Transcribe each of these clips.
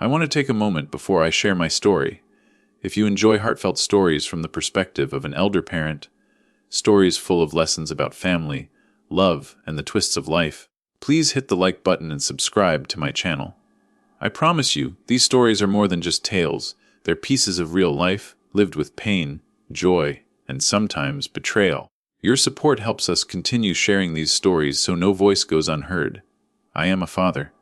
I want to take a moment before I share my story. If you enjoy heartfelt stories from the perspective of an elder parent, stories full of lessons about family, love, and the twists of life, please hit the like button and subscribe to my channel. I promise you, these stories are more than just tales. They're pieces of real life, lived with pain, joy, and sometimes betrayal. Your support helps us continue sharing these stories so no voice goes unheard. I am a father,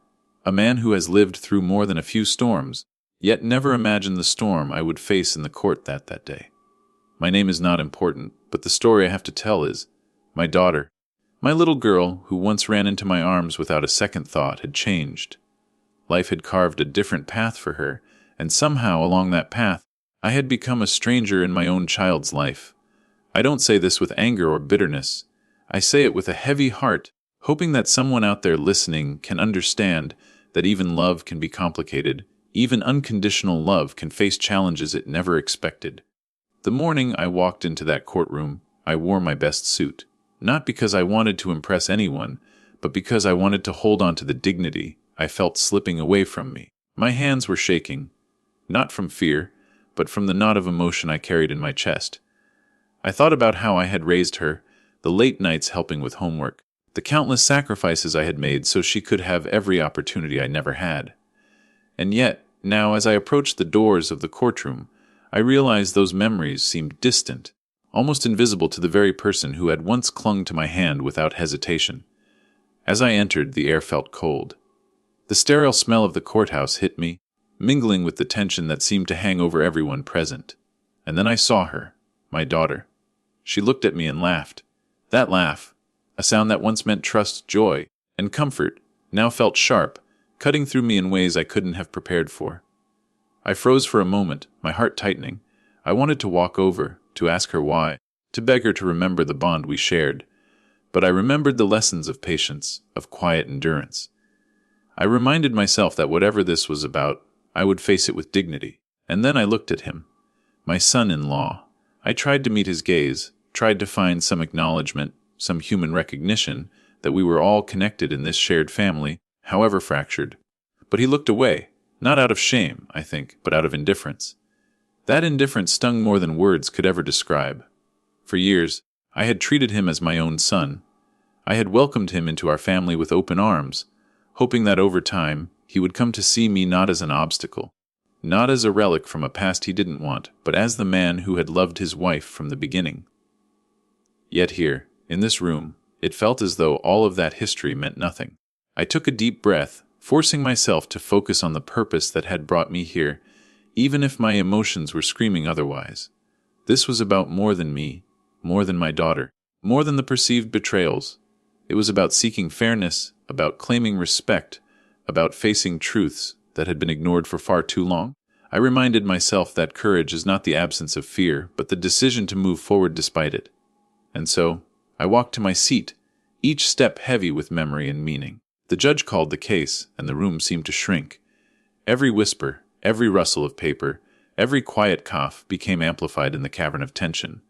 a man who has lived through more than a few storms, yet never imagined the storm I would face in the court that day. My name is not important, but the story I have to tell is, my daughter, my little girl who once ran into my arms without a second thought, had changed. Life had carved a different path for her, and somehow along that path, I had become a stranger in my own child's life. I don't say this with anger or bitterness. I say it with a heavy heart, hoping that someone out there listening can understand that even love can be complicated, even unconditional love can face challenges it never expected. The morning I walked into that courtroom, I wore my best suit, not because I wanted to impress anyone, but because I wanted to hold on to the dignity I felt slipping away from me. My hands were shaking, not from fear, but from the knot of emotion I carried in my chest. I thought about how I had raised her, the late nights helping with homework, the countless sacrifices I had made so she could have every opportunity I never had. And yet, now as I approached the doors of the courtroom, I realized those memories seemed distant, almost invisible to the very person who had once clung to my hand without hesitation. As I entered, the air felt cold. The sterile smell of the courthouse hit me, mingling with the tension that seemed to hang over everyone present. And then I saw her, my daughter. She looked at me and laughed. That laugh, a sound that once meant trust, joy, and comfort, now felt sharp, cutting through me in ways I couldn't have prepared for. I froze for a moment, my heart tightening. I wanted to walk over, to ask her why, to beg her to remember the bond we shared. But I remembered the lessons of patience, of quiet endurance. I reminded myself that whatever this was about, I would face it with dignity. And then I looked at him, my son-in-law. I tried to meet his gaze, tried to find some acknowledgement, some human recognition, that we were all connected in this shared family, however fractured. But he looked away, not out of shame, I think, but out of indifference. That indifference stung more than words could ever describe. For years, I had treated him as my own son. I had welcomed him into our family with open arms, hoping that over time, he would come to see me not as an obstacle, not as a relic from a past he didn't want, but as the man who had loved his wife from the beginning. Yet here, in this room, it felt as though all of that history meant nothing. I took a deep breath, forcing myself to focus on the purpose that had brought me here, even if my emotions were screaming otherwise. This was about more than me, more than my daughter, more than the perceived betrayals. It was about seeking fairness, about claiming respect, about facing truths that had been ignored for far too long. I reminded myself that courage is not the absence of fear, but the decision to move forward despite it. And so, I walked to my seat, each step heavy with memory and meaning. The judge called the case, and the room seemed to shrink. Every whisper, every rustle of paper, every quiet cough became amplified in the cavern of tension.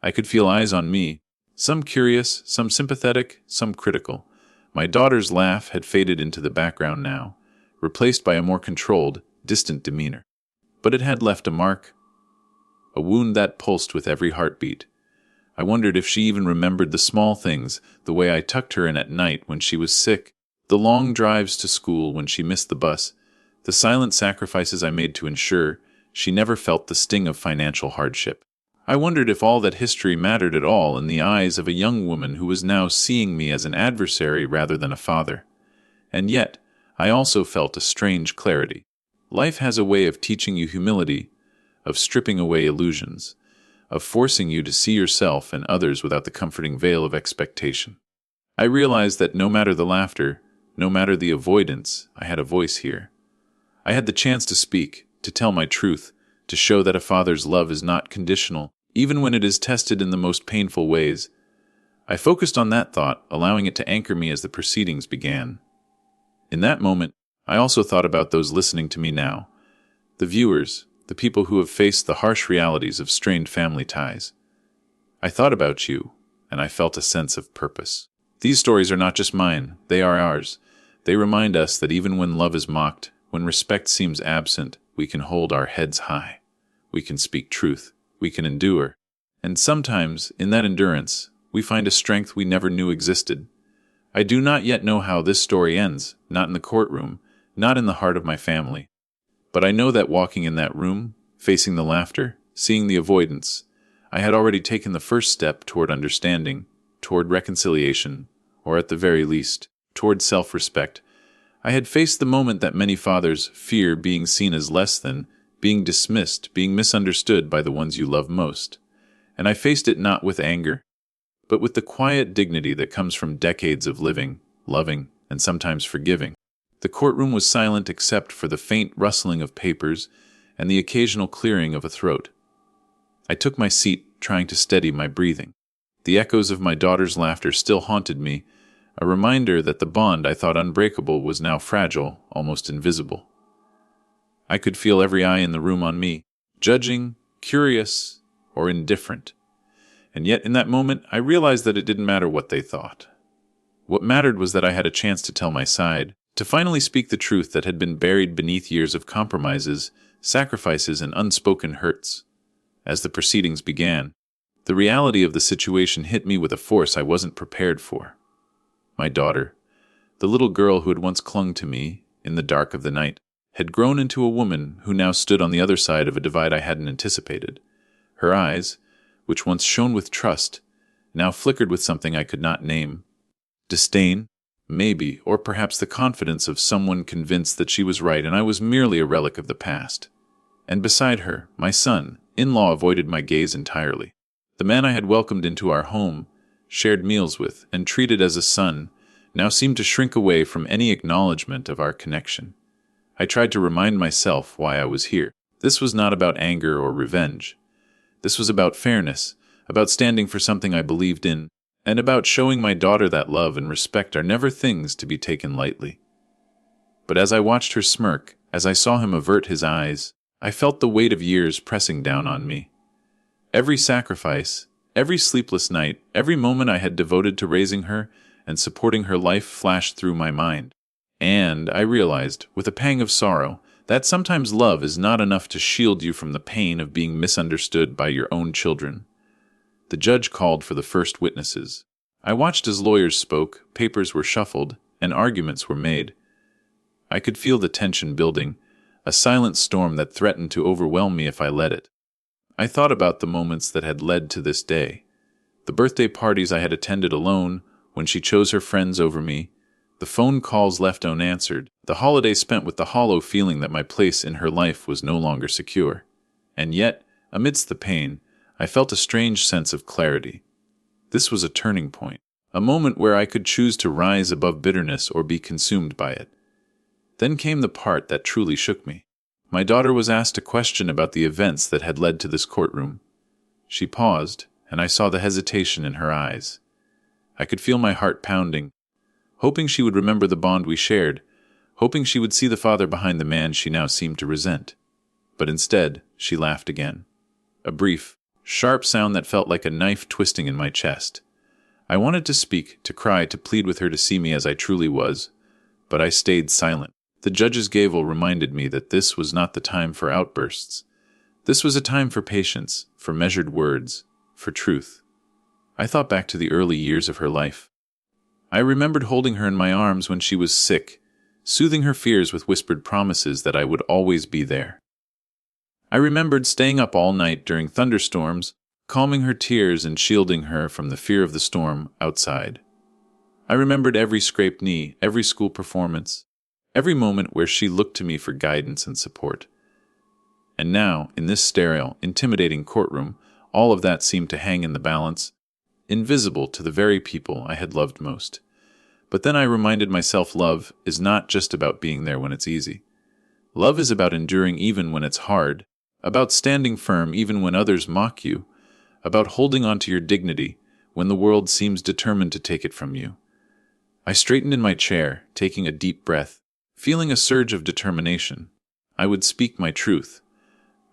I could feel eyes on me, some curious, some sympathetic, some critical. My daughter's laugh had faded into the background now, replaced by a more controlled, distant demeanor. But it had left a mark, a wound that pulsed with every heartbeat. I wondered if she even remembered the small things, the way I tucked her in at night when she was sick, the long drives to school when she missed the bus, the silent sacrifices I made to ensure she never felt the sting of financial hardship. I wondered if all that history mattered at all in the eyes of a young woman who was now seeing me as an adversary rather than a father. And yet, I also felt a strange clarity. Life has a way of teaching you humility, of stripping away illusions, of forcing you to see yourself and others without the comforting veil of expectation. I realized that no matter the laughter, no matter the avoidance, I had a voice here. I had the chance to speak, to tell my truth, to show that a father's love is not conditional, even when it is tested in the most painful ways. I focused on that thought, allowing it to anchor me as the proceedings began. In that moment, I also thought about those listening to me now, the viewers, the people who have faced the harsh realities of strained family ties. I thought about you, and I felt a sense of purpose. These stories are not just mine, they are ours. They remind us that even when love is mocked, When respect seems absent, we can hold our heads high. We can speak truth. We can endure. And sometimes, in that endurance, we find a strength we never knew existed. I do not yet know how this story ends, not in the courtroom, not in the heart of my family. But I know that walking in that room, facing the laughter, seeing the avoidance, I had already taken the first step toward understanding, toward reconciliation, or at the very least, toward self-respect. I had faced the moment that many fathers fear being seen as less than, being dismissed, being misunderstood by the ones you love most. And I faced it not with anger, but with the quiet dignity that comes from decades of living, loving, and sometimes forgiving. The courtroom was silent except for the faint rustling of papers and the occasional clearing of a throat. I took my seat, trying to steady my breathing. The echoes of my daughter's laughter still haunted me, a reminder that the bond I thought unbreakable was now fragile, almost invisible. I could feel every eye in the room on me, judging, curious, or indifferent. And yet in that moment, I realized that it didn't matter what they thought. What mattered was that I had a chance to tell my side, to finally speak the truth that had been buried beneath years of compromises, sacrifices, and unspoken hurts. As the proceedings began, the reality of the situation hit me with a force I wasn't prepared for. My daughter, the little girl who had once clung to me in the dark of the night, had grown into a woman who now stood on the other side of a divide I hadn't anticipated. Her eyes, which once shone with trust, now flickered with something I could not name. Disdain, maybe, or perhaps the confidence of someone convinced that she was right and I was merely a relic of the past. And beside her, my son, in-law, avoided my gaze entirely. The man I had welcomed into our home, shared meals with, and treated as a son, now seemed to shrink away from any acknowledgement of our connection. I tried to remind myself why I was here. This was not about anger or revenge. This was about fairness, about standing for something I believed in, and about showing my daughter that love and respect are never things to be taken lightly. But as I watched her smirk, as I saw him avert his eyes, I felt the weight of years pressing down on me. Every sacrifice, every sleepless night, every moment I had devoted to raising her and supporting her life flashed through my mind. And I realized, with a pang of sorrow, that sometimes love is not enough to shield you from the pain of being misunderstood by your own children. The judge called for the first witnesses. I watched as lawyers spoke, papers were shuffled, and arguments were made. I could feel the tension building, a silent storm that threatened to overwhelm me if I let it. I thought about the moments that had led to this day. The birthday parties I had attended alone, when she chose her friends over me, the phone calls left unanswered, the holiday spent with the hollow feeling that my place in her life was no longer secure. And yet, amidst the pain, I felt a strange sense of clarity. This was a turning point, a moment where I could choose to rise above bitterness or be consumed by it. Then came the part that truly shook me. My daughter was asked a question about the events that had led to this courtroom. She paused, and I saw the hesitation in her eyes. I could feel my heart pounding, hoping she would remember the bond we shared, hoping she would see the father behind the man she now seemed to resent. But instead, she laughed again. A brief, sharp sound that felt like a knife twisting in my chest. I wanted to speak, to cry, to plead with her to see me as I truly was, but I stayed silent. The judge's gavel reminded me that this was not the time for outbursts. This was a time for patience, for measured words, for truth. I thought back to the early years of her life. I remembered holding her in my arms when she was sick, soothing her fears with whispered promises that I would always be there. I remembered staying up all night during thunderstorms, calming her tears and shielding her from the fear of the storm outside. I remembered every scraped knee, every school performance, every moment where she looked to me for guidance and support. And now, in this sterile, intimidating courtroom, all of that seemed to hang in the balance, invisible to the very people I had loved most. But then I reminded myself love is not just about being there when it's easy. Love is about enduring even when it's hard, about standing firm even when others mock you, about holding on to your dignity when the world seems determined to take it from you. I straightened in my chair, taking a deep breath, feeling a surge of determination. I would speak my truth.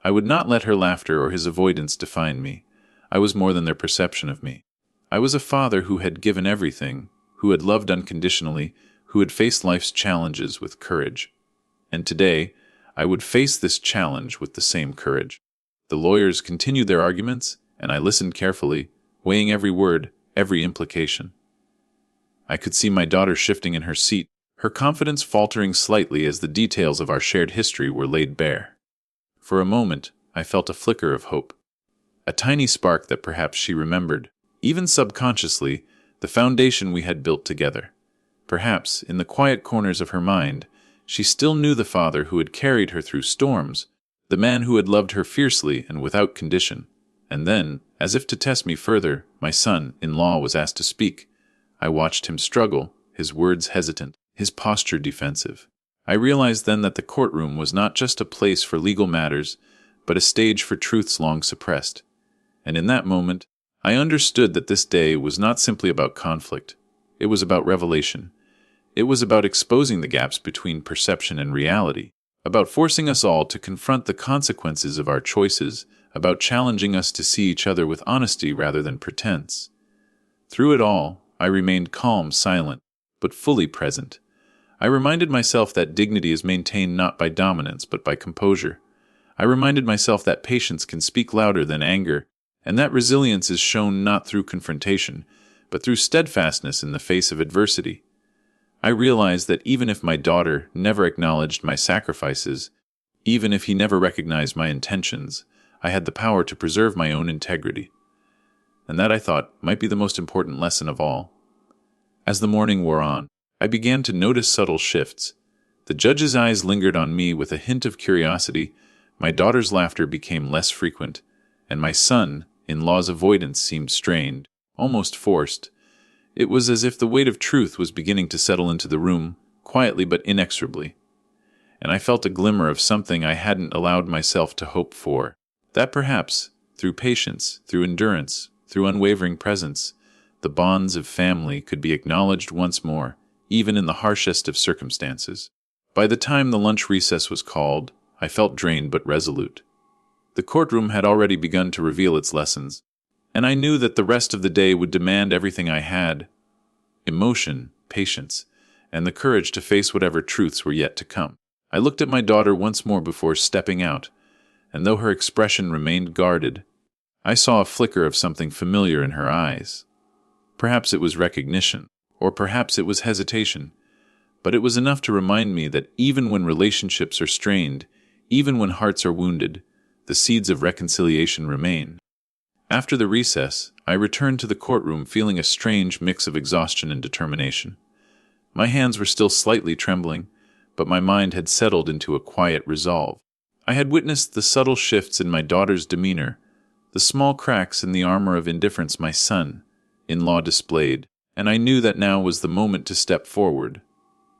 I would not let her laughter or his avoidance define me. I was more than their perception of me. I was a father who had given everything, who had loved unconditionally, who had faced life's challenges with courage. And today, I would face this challenge with the same courage. The lawyers continued their arguments, and I listened carefully, weighing every word, every implication. I could see my daughter shifting in her seat, her confidence faltering slightly as the details of our shared history were laid bare. For a moment, I felt a flicker of hope. A tiny spark that perhaps she remembered, even subconsciously, the foundation we had built together. Perhaps, in the quiet corners of her mind, she still knew the father who had carried her through storms, the man who had loved her fiercely and without condition. And then, as if to test me further, my son-in-law was asked to speak. I watched him struggle, his words hesitant, his posture defensive. I realized then that the courtroom was not just a place for legal matters, but a stage for truths long suppressed. And in that moment, I understood that this day was not simply about conflict. It was about revelation. It was about exposing the gaps between perception and reality, about forcing us all to confront the consequences of our choices, about challenging us to see each other with honesty rather than pretense. Through it all, I remained calm, silent, but fully present. I reminded myself that dignity is maintained not by dominance but by composure. I reminded myself that patience can speak louder than anger, and that resilience is shown not through confrontation, but through steadfastness in the face of adversity. I realized that even if my daughter never acknowledged my sacrifices, even if he never recognized my intentions, I had the power to preserve my own integrity. And that, I thought, might be the most important lesson of all. As the morning wore on, I began to notice subtle shifts. The judge's eyes lingered on me with a hint of curiosity, my daughter's laughter became less frequent, and my son-in-law's avoidance seemed strained, almost forced. It was as if the weight of truth was beginning to settle into the room, quietly but inexorably. And I felt a glimmer of something I hadn't allowed myself to hope for, that perhaps, through patience, through endurance, through unwavering presence, the bonds of family could be acknowledged once more, even in the harshest of circumstances. By the time the lunch recess was called, I felt drained but resolute. The courtroom had already begun to reveal its lessons, and I knew that the rest of the day would demand everything I had: emotion, patience, and the courage to face whatever truths were yet to come. I looked at my daughter once more before stepping out, and though her expression remained guarded, I saw a flicker of something familiar in her eyes. Perhaps it was recognition, or perhaps it was hesitation, but it was enough to remind me that even when relationships are strained, even when hearts are wounded, the seeds of reconciliation remain. After the recess, I returned to the courtroom feeling a strange mix of exhaustion and determination. My hands were still slightly trembling, but my mind had settled into a quiet resolve. I had witnessed the subtle shifts in my daughter's demeanor, the small cracks in the armor of indifference my son-in-law displayed, and I knew that now was the moment to step forward,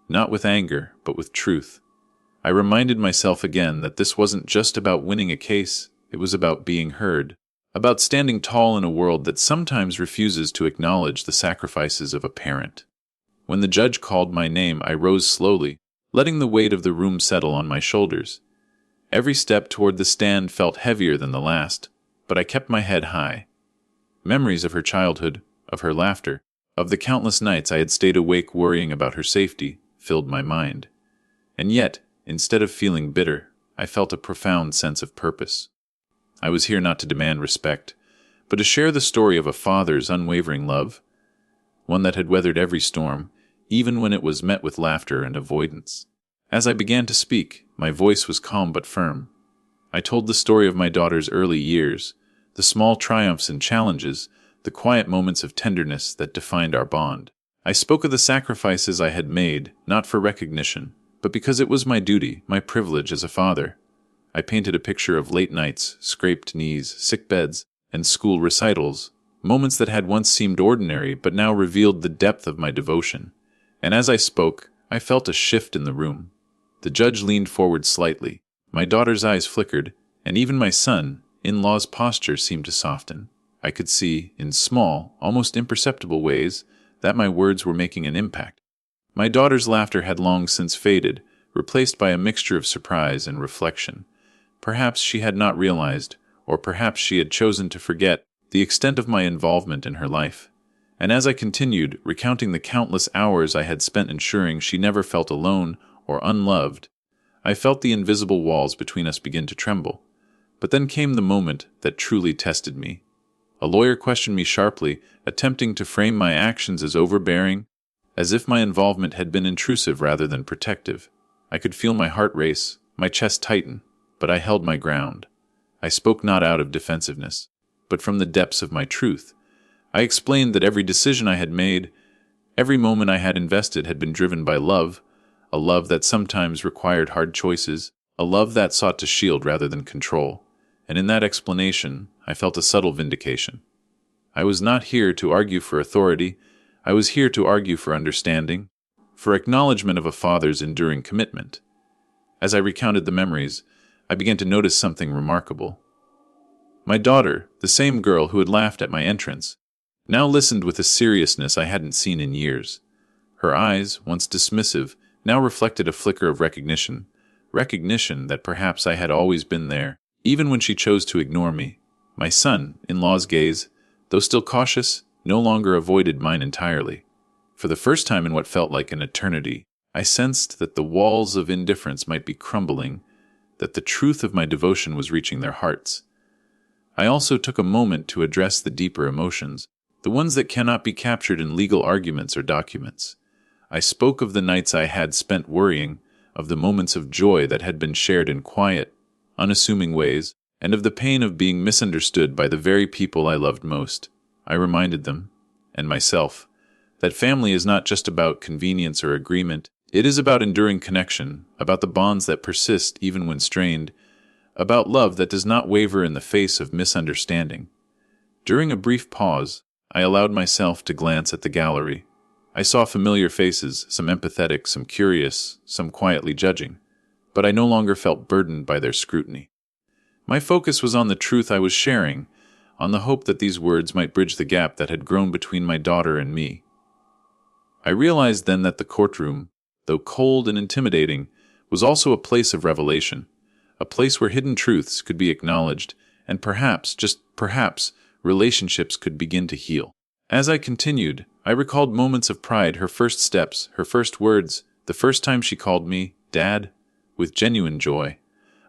not with anger, but with truth. I reminded myself again that this wasn't just about winning a case, it was about being heard, about standing tall in a world that sometimes refuses to acknowledge the sacrifices of a parent. When the judge called my name, I rose slowly, letting the weight of the room settle on my shoulders. Every step toward the stand felt heavier than the last, but I kept my head high. Memories of her childhood, of her laughter, of the countless nights I had stayed awake worrying about her safety, filled my mind. And yet, instead of feeling bitter, I felt a profound sense of purpose. I was here not to demand respect, but to share the story of a father's unwavering love, one that had weathered every storm, even when it was met with laughter and avoidance. As I began to speak, my voice was calm but firm. I told the story of my daughter's early years, the small triumphs and challenges, the quiet moments of tenderness that defined our bond. I spoke of the sacrifices I had made, not for recognition, but because it was my duty, my privilege as a father. I painted a picture of late nights, scraped knees, sick beds, and school recitals, moments that had once seemed ordinary but now revealed the depth of my devotion. And as I spoke, I felt a shift in the room. The judge leaned forward slightly. My daughter's eyes flickered, and even my son-in-law's posture seemed to soften. I could see, in small, almost imperceptible ways, that my words were making an impact. My daughter's laughter had long since faded, replaced by a mixture of surprise and reflection. Perhaps she had not realized, or perhaps she had chosen to forget, the extent of my involvement in her life. And as I continued, recounting the countless hours I had spent ensuring she never felt alone or unloved, I felt the invisible walls between us begin to tremble. But then came the moment that truly tested me. A lawyer questioned me sharply, attempting to frame my actions as overbearing, as if my involvement had been intrusive rather than protective. I could feel my heart race, my chest tighten, but I held my ground. I spoke not out of defensiveness, but from the depths of my truth. I explained that every decision I had made, every moment I had invested had been driven by love, a love that sometimes required hard choices, a love that sought to shield rather than control. And in that explanation, I felt a subtle vindication. I was not here to argue for authority. I was here to argue for understanding, for acknowledgement of a father's enduring commitment. As I recounted the memories, I began to notice something remarkable. My daughter, the same girl who had laughed at my entrance, now listened with a seriousness I hadn't seen in years. Her eyes, once dismissive, now reflected a flicker of recognition that perhaps I had always been there, even when she chose to ignore me. My son-in-law's gaze, though still cautious, no longer avoided mine entirely. For the first time in what felt like an eternity, I sensed that the walls of indifference might be crumbling, that the truth of my devotion was reaching their hearts. I also took a moment to address the deeper emotions, the ones that cannot be captured in legal arguments or documents. I spoke of the nights I had spent worrying, of the moments of joy that had been shared in quiet, unassuming ways, and of the pain of being misunderstood by the very people I loved most. I reminded them, and myself, that family is not just about convenience or agreement. It is about enduring connection, about the bonds that persist even when strained, about love that does not waver in the face of misunderstanding. During a brief pause, I allowed myself to glance at the gallery. I saw familiar faces, some empathetic, some curious, some quietly judging, but I no longer felt burdened by their scrutiny. My focus was on the truth I was sharing, on the hope that these words might bridge the gap that had grown between my daughter and me. I realized then that the courtroom, though cold and intimidating, was also a place of revelation, a place where hidden truths could be acknowledged, and perhaps, just perhaps, relationships could begin to heal. As I continued, I recalled moments of pride, her first steps, her first words, the first time she called me Dad, with genuine joy.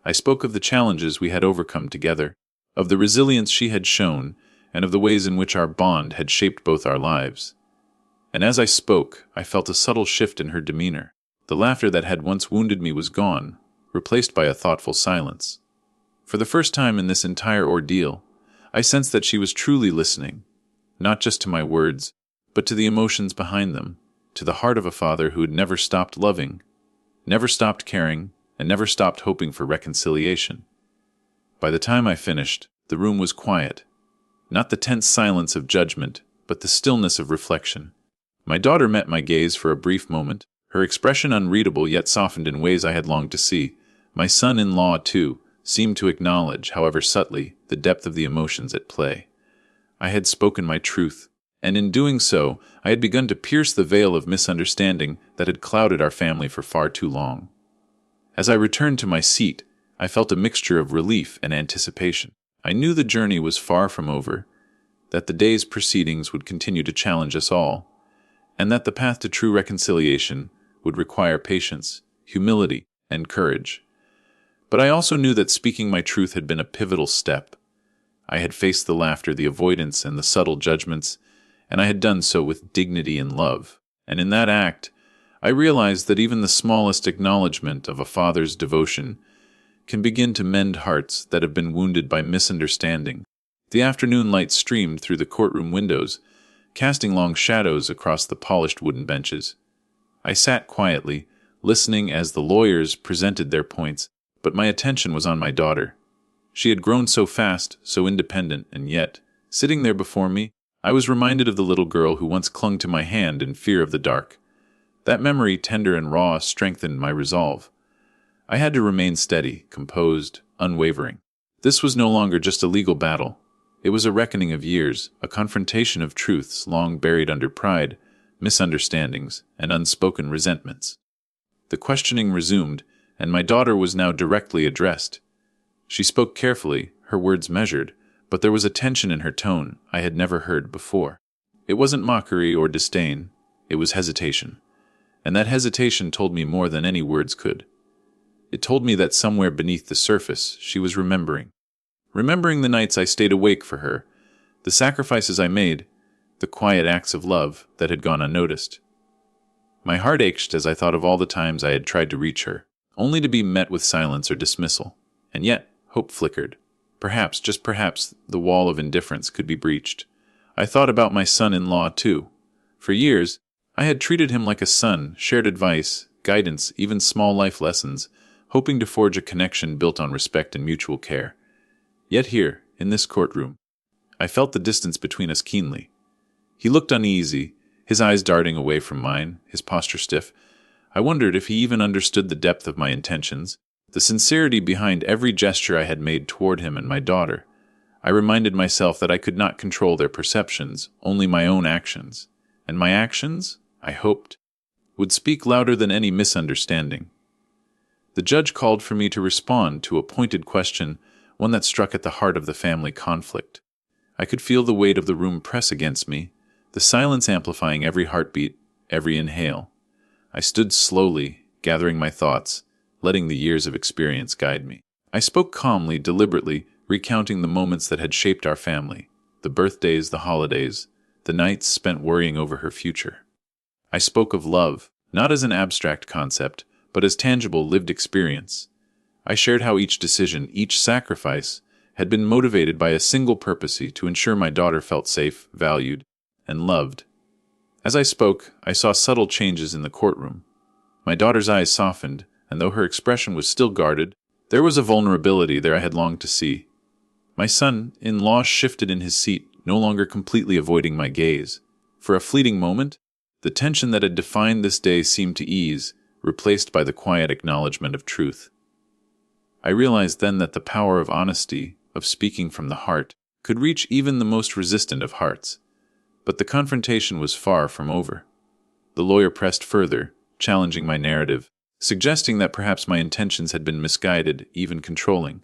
I spoke of the challenges we had overcome together, of the resilience she had shown, and of the ways in which our bond had shaped both our lives. And as I spoke, I felt a subtle shift in her demeanor. The laughter that had once wounded me was gone, replaced by a thoughtful silence. For the first time in this entire ordeal, I sensed that she was truly listening, not just to my words, but to the emotions behind them, to the heart of a father who had never stopped loving, never stopped caring, and never stopped hoping for reconciliation. By the time I finished, the room was quiet, not the tense silence of judgment, but the stillness of reflection. My daughter met my gaze for a brief moment, her expression unreadable yet softened in ways I had longed to see. My son-in-law, too, seemed to acknowledge, however subtly, the depth of the emotions at play. I had spoken my truth, and in doing so, I had begun to pierce the veil of misunderstanding that had clouded our family for far too long. As I returned to my seat, I felt a mixture of relief and anticipation. I knew the journey was far from over, that the day's proceedings would continue to challenge us all, and that the path to true reconciliation would require patience, humility, and courage. But I also knew that speaking my truth had been a pivotal step. I had faced the laughter, the avoidance, and the subtle judgments, and I had done so with dignity and love. And in that act, I realized that even the smallest acknowledgement of a father's devotion can begin to mend hearts that have been wounded by misunderstanding. The afternoon light streamed through the courtroom windows, casting long shadows across the polished wooden benches. I sat quietly, listening as the lawyers presented their points, but my attention was on my daughter. She had grown so fast, so independent, and yet, sitting there before me, I was reminded of the little girl who once clung to my hand in fear of the dark. That memory, tender and raw, strengthened my resolve. I had to remain steady, composed, unwavering. This was no longer just a legal battle. It was a reckoning of years, a confrontation of truths long buried under pride, misunderstandings, and unspoken resentments. The questioning resumed, and my daughter was now directly addressed. She spoke carefully, her words measured, but there was a tension in her tone I had never heard before. It wasn't mockery or disdain, it was hesitation. And that hesitation told me more than any words could. It told me that somewhere beneath the surface, she was remembering. Remembering the nights I stayed awake for her, the sacrifices I made, the quiet acts of love that had gone unnoticed. My heart ached as I thought of all the times I had tried to reach her, only to be met with silence or dismissal. And yet, hope flickered. Perhaps, just perhaps, the wall of indifference could be breached. I thought about my son-in-law, too. For years, I had treated him like a son, shared advice, guidance, even small life lessons, hoping to forge a connection built on respect and mutual care. Yet here, in this courtroom, I felt the distance between us keenly. He looked uneasy, his eyes darting away from mine, his posture stiff. I wondered if he even understood the depth of my intentions, the sincerity behind every gesture I had made toward him and my daughter. I reminded myself that I could not control their perceptions, only my own actions. And my actions, I hoped, would speak louder than any misunderstanding. The judge called for me to respond to a pointed question, one that struck at the heart of the family conflict. I could feel the weight of the room press against me, the silence amplifying every heartbeat, every inhale. I stood slowly, gathering my thoughts, letting the years of experience guide me. I spoke calmly, deliberately, recounting the moments that had shaped our family, the birthdays, the holidays, the nights spent worrying over her future. I spoke of love, not as an abstract concept, but as tangible lived experience. I shared how each decision, each sacrifice, had been motivated by a single purpose: to ensure my daughter felt safe, valued, and loved. As I spoke, I saw subtle changes in the courtroom. My daughter's eyes softened, and though her expression was still guarded, there was a vulnerability there I had longed to see. My son-in-law shifted in his seat, no longer completely avoiding my gaze. For a fleeting moment, the tension that had defined this day seemed to ease, replaced by the quiet acknowledgement of truth. I realized then that the power of honesty, of speaking from the heart, could reach even the most resistant of hearts. But the confrontation was far from over. The lawyer pressed further, challenging my narrative, suggesting that perhaps my intentions had been misguided, even controlling.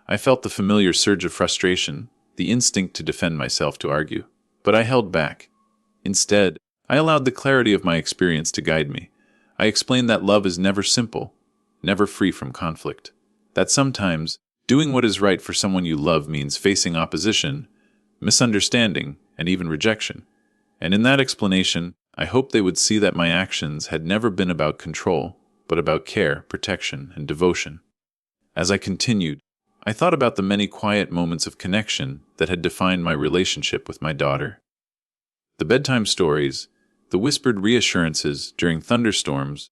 I felt the familiar surge of frustration, the instinct to defend myself, to argue. But I held back. Instead, I allowed the clarity of my experience to guide me. I explained that love is never simple, never free from conflict. That sometimes, doing what is right for someone you love means facing opposition, misunderstanding, and even rejection. And in that explanation, I hoped they would see that my actions had never been about control, but about care, protection, and devotion. As I continued, I thought about the many quiet moments of connection that had defined my relationship with my daughter. The bedtime stories, the whispered reassurances during thunderstorms,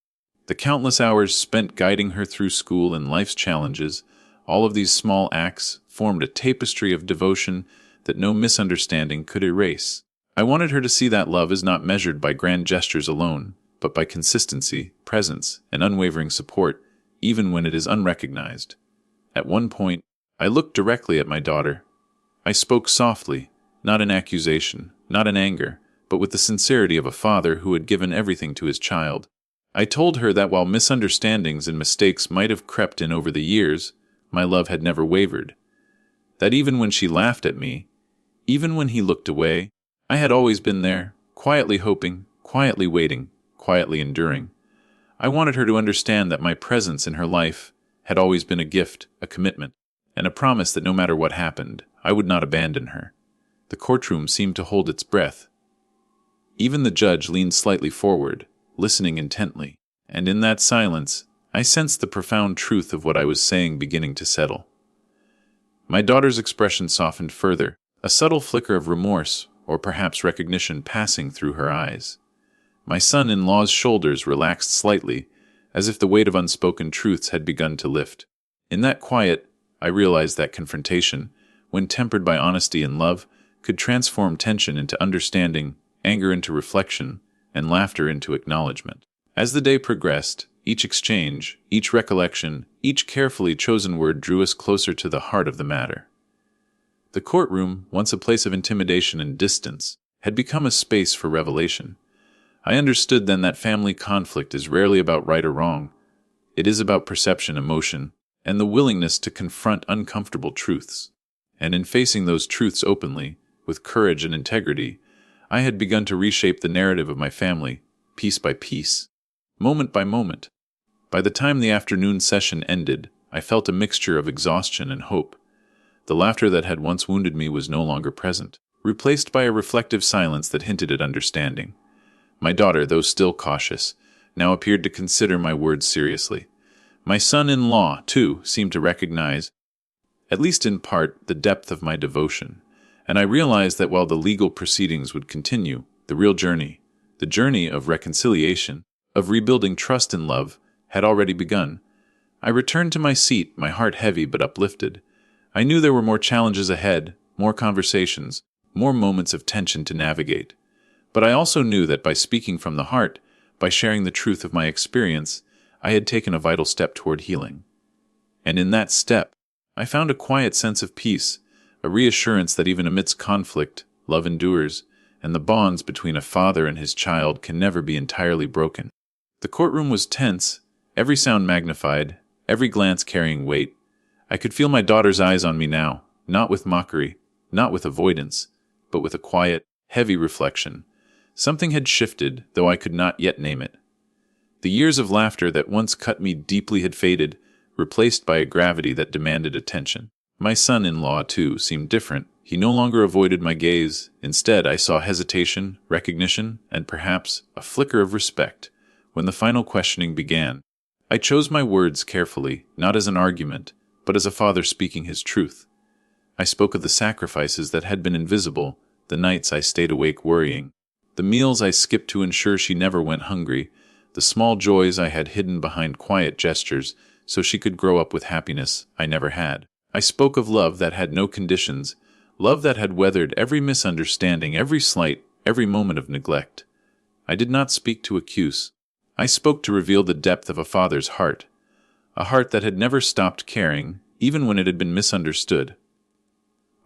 the countless hours spent guiding her through school and life's challenges, all of these small acts formed a tapestry of devotion that no misunderstanding could erase. I wanted her to see that love is not measured by grand gestures alone, but by consistency, presence, and unwavering support, even when it is unrecognized. At one point, I looked directly at my daughter. I spoke softly, not in accusation, not in anger, but with the sincerity of a father who had given everything to his child. I told her that while misunderstandings and mistakes might have crept in over the years, my love had never wavered. That even when she laughed at me, even when he looked away, I had always been there, quietly hoping, quietly waiting, quietly enduring. I wanted her to understand that my presence in her life had always been a gift, a commitment, and a promise that no matter what happened, I would not abandon her. The courtroom seemed to hold its breath. Even the judge leaned slightly forward, listening intently, and in that silence, I sensed the profound truth of what I was saying beginning to settle. My daughter's expression softened further, a subtle flicker of remorse, or perhaps recognition, passing through her eyes. My son-in-law's shoulders relaxed slightly, as if the weight of unspoken truths had begun to lift. In that quiet, I realized that confrontation, when tempered by honesty and love, could transform tension into understanding, anger into reflection, and laughter into acknowledgement. As the day progressed, each exchange, each recollection, each carefully chosen word drew us closer to the heart of the matter. The courtroom, once a place of intimidation and distance, had become a space for revelation. I understood then that family conflict is rarely about right or wrong. It is about perception, emotion, and the willingness to confront uncomfortable truths. And in facing those truths openly, with courage and integrity, I had begun to reshape the narrative of my family, piece by piece, moment by moment. By the time the afternoon session ended, I felt a mixture of exhaustion and hope. The laughter that had once wounded me was no longer present, replaced by a reflective silence that hinted at understanding. My daughter, though still cautious, now appeared to consider my words seriously. My son-in-law, too, seemed to recognize, at least in part, the depth of my devotion, and I realized that while the legal proceedings would continue, the real journey, the journey of reconciliation, of rebuilding trust and love, had already begun. I returned to my seat, my heart heavy but uplifted. I knew there were more challenges ahead, more conversations, more moments of tension to navigate. But I also knew that by speaking from the heart, by sharing the truth of my experience, I had taken a vital step toward healing. And in that step, I found a quiet sense of peace, a reassurance that even amidst conflict, love endures, and the bonds between a father and his child can never be entirely broken. The courtroom was tense, every sound magnified, every glance carrying weight. I could feel my daughter's eyes on me now, not with mockery, not with avoidance, but with a quiet, heavy reflection. Something had shifted, though I could not yet name it. The years of laughter that once cut me deeply had faded, replaced by a gravity that demanded attention. My son-in-law, too, seemed different. He no longer avoided my gaze. Instead, I saw hesitation, recognition, and perhaps a flicker of respect. When the final questioning began, I chose my words carefully, not as an argument, but as a father speaking his truth. I spoke of the sacrifices that had been invisible, the nights I stayed awake worrying, the meals I skipped to ensure she never went hungry, the small joys I had hidden behind quiet gestures so she could grow up with happiness I never had. I spoke of love that had no conditions, love that had weathered every misunderstanding, every slight, every moment of neglect. I did not speak to accuse. I spoke to reveal the depth of a father's heart, a heart that had never stopped caring, even when it had been misunderstood.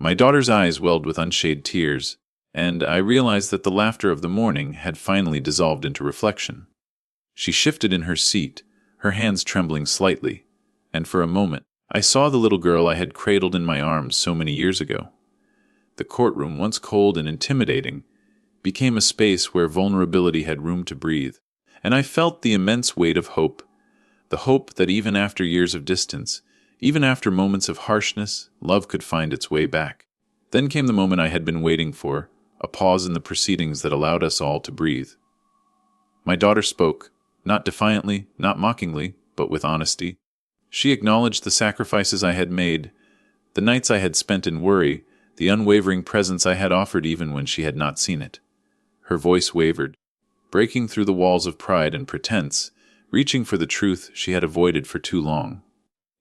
My daughter's eyes welled with unshed tears, and I realized that the laughter of the morning had finally dissolved into reflection. She shifted in her seat, her hands trembling slightly, and for a moment I saw the little girl I had cradled in my arms so many years ago. The courtroom, once cold and intimidating, became a space where vulnerability had room to breathe, and I felt the immense weight of hope, the hope that even after years of distance, even after moments of harshness, love could find its way back. Then came the moment I had been waiting for, a pause in the proceedings that allowed us all to breathe. My daughter spoke, not defiantly, not mockingly, but with honesty. She acknowledged the sacrifices I had made, the nights I had spent in worry, the unwavering presence I had offered even when she had not seen it. Her voice wavered, breaking through the walls of pride and pretense, reaching for the truth she had avoided for too long.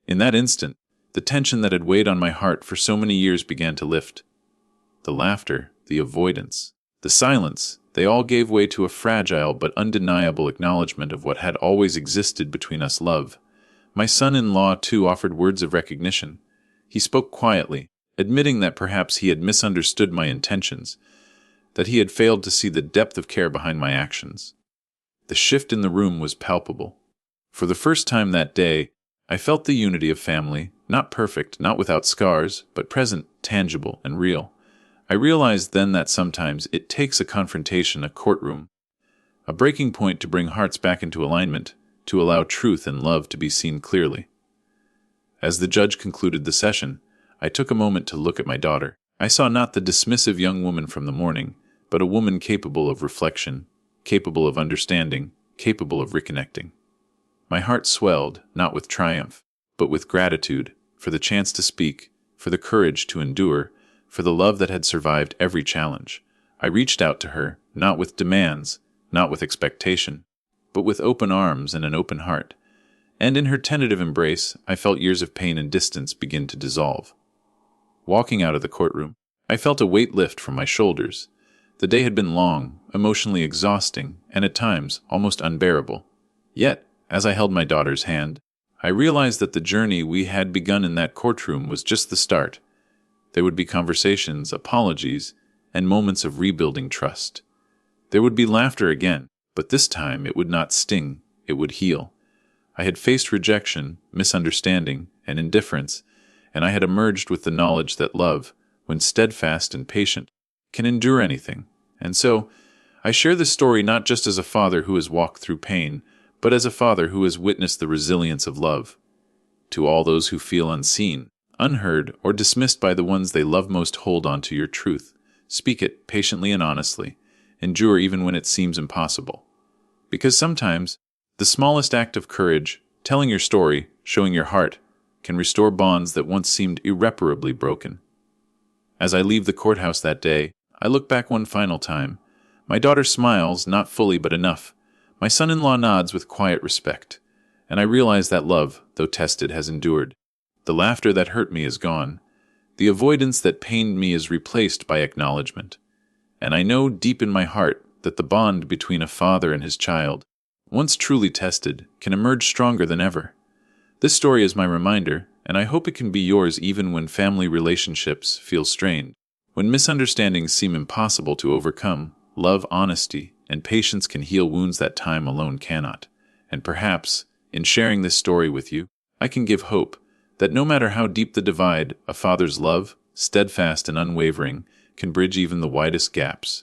In that instant, the tension that had weighed on my heart for so many years began to lift. The laughter, the avoidance, the silence, they all gave way to a fragile but undeniable acknowledgement of what had always existed between us: love. My son-in-law, too, offered words of recognition. He spoke quietly, admitting that perhaps he had misunderstood my intentions, that he had failed to see the depth of care behind my actions. The shift in the room was palpable. For the first time that day, I felt the unity of family, not perfect, not without scars, but present, tangible, and real. I realized then that sometimes it takes a confrontation, a courtroom, a breaking point to bring hearts back into alignment, to allow truth and love to be seen clearly. As the judge concluded the session, I took a moment to look at my daughter. I saw not the dismissive young woman from the morning, but a woman capable of reflection, capable of understanding, capable of reconnecting. My heart swelled, not with triumph, but with gratitude, for the chance to speak, for the courage to endure, for the love that had survived every challenge. I reached out to her, not with demands, not with expectation, but with open arms and an open heart. And in her tentative embrace, I felt years of pain and distance begin to dissolve. Walking out of the courtroom, I felt a weight lift from my shoulders. The day had been long, emotionally exhausting, and at times almost unbearable. Yet, as I held my daughter's hand, I realized that the journey we had begun in that courtroom was just the start. There would be conversations, apologies, and moments of rebuilding trust. There would be laughter again, but this time it would not sting, it would heal. I had faced rejection, misunderstanding, and indifference, and I had emerged with the knowledge that love, when steadfast and patient, can endure anything. And so, I share this story not just as a father who has walked through pain, but as a father who has witnessed the resilience of love. To all those who feel unseen, unheard, or dismissed by the ones they love most, hold on to your truth. Speak it patiently and honestly. Endure even when it seems impossible. Because sometimes, the smallest act of courage, telling your story, showing your heart, can restore bonds that once seemed irreparably broken. As I leave the courthouse that day, I look back one final time. My daughter smiles, not fully but enough. My son-in-law nods with quiet respect. And I realize that love, though tested, has endured. The laughter that hurt me is gone. The avoidance that pained me is replaced by acknowledgement. And I know deep in my heart that the bond between a father and his child, once truly tested, can emerge stronger than ever. This story is my reminder, and I hope it can be yours even when family relationships feel strained. When misunderstandings seem impossible to overcome, love, honesty, and patience can heal wounds that time alone cannot. And perhaps, in sharing this story with you, I can give hope that no matter how deep the divide, a father's love, steadfast and unwavering, can bridge even the widest gaps.